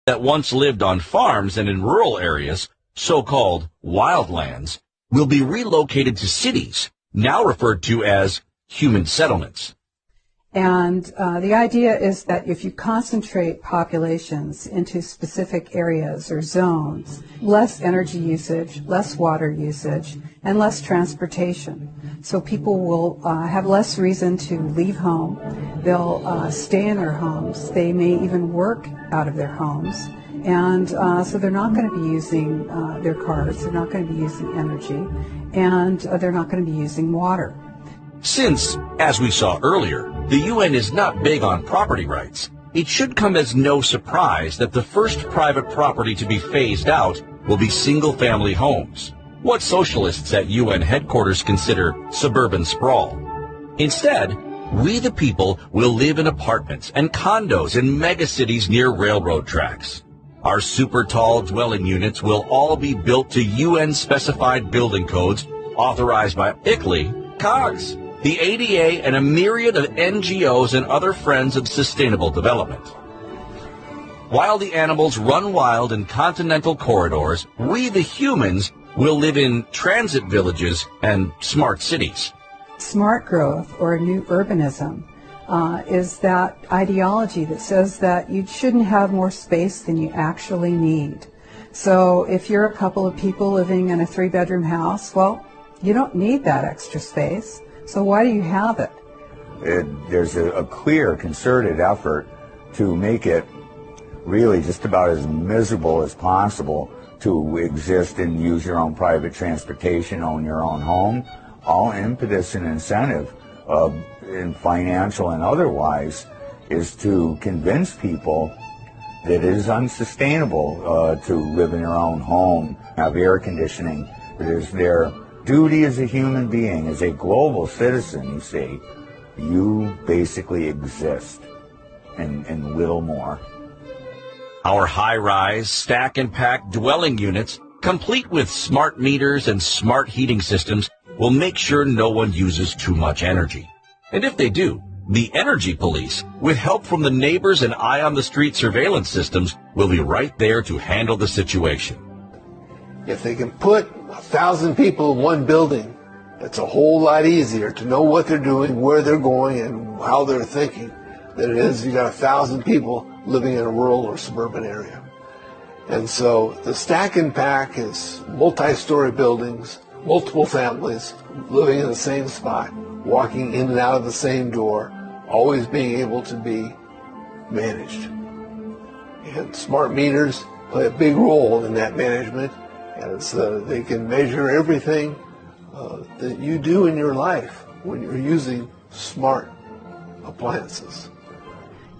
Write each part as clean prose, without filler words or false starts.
that once lived on farms and in rural areas, so-called wildlands, will be relocated to cities, now referred to as human settlements. And the idea is that if you concentrate populations into specific areas or zones, less energy usage, less water usage, and less transportation. So people will have less reason to leave home. They'll stay in their homes. They may even work out of their homes. And so they're not going to be using their cars. They're not going to be using energy. And they're not going to be using water. Since, as we saw earlier, the UN is not big on property rights, it should come as no surprise that the first private property to be phased out will be single-family homes, what socialists at UN headquarters consider suburban sprawl. Instead, we the people will live in apartments and condos in megacities near railroad tracks. Our super-tall dwelling units will all be built to UN-specified building codes authorized by ICLEI, COGS, the ADA, and a myriad of NGOs and other friends of sustainable development. While the animals run wild in continental corridors, we the humans will live in transit villages and smart cities. Smart growth, or new urbanism, is that ideology that says that you shouldn't have more space than you actually need. So if you're a couple of people living in a 3-bedroom house, well, you don't need that extra space. So why do you have it? There's a clear, concerted effort to make it really just about as miserable as possible to exist and use your own private transportation, own your own home. All impetus and incentive, in financial and otherwise, is to convince people that it is unsustainable to live in your own home, have air conditioning. It is their duty as a human being, as a global citizen, you see, you basically exist and little more. Our high-rise, stack-and-pack dwelling units, complete with smart meters and smart heating systems, will make sure no one uses too much energy. And if they do, the energy police, with help from the neighbors and eye-on-the-street surveillance systems, will be right there to handle the situation. If they can put 1,000 people in one building, it's a whole lot easier to know what they're doing, where they're going, and how they're thinking than it is you got 1,000 people living in a rural or suburban area. And so the stack and pack is multi-story buildings, multiple families living in the same spot, walking in and out of the same door, always being able to be managed. And smart meters play a big role in that management, and they can measure everything that you do in your life when you're using smart appliances.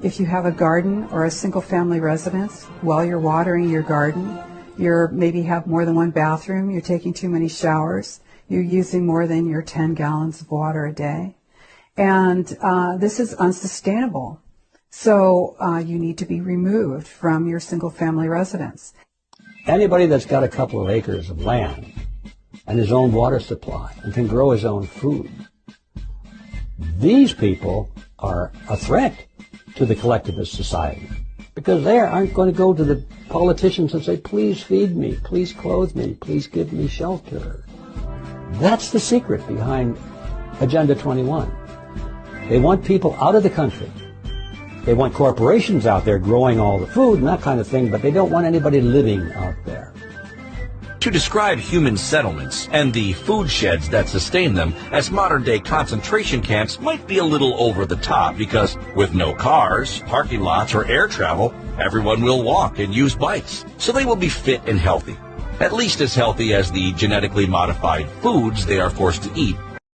If you have a garden or a single-family residence, while you're watering your garden, you maybe have more than one bathroom, you're taking too many showers, you're using more than your 10 gallons of water a day. And this is unsustainable. So you need to be removed from your single-family residence. Anybody that's got a couple of acres of land and his own water supply and can grow his own food, these people are a threat to the collectivist society, because they aren't going to go to the politicians and say, please feed me, please clothe me, please give me shelter. That's the secret behind Agenda 21. They want people out of the country. They want corporations out there growing all the food and that kind of thing, but they don't want anybody living out there. To describe human settlements and the food sheds that sustain them as modern-day concentration camps might be a little over the top, because with no cars, parking lots, or air travel, everyone will walk and use bikes, so they will be fit and healthy. At least as healthy as the genetically modified foods they are forced to eat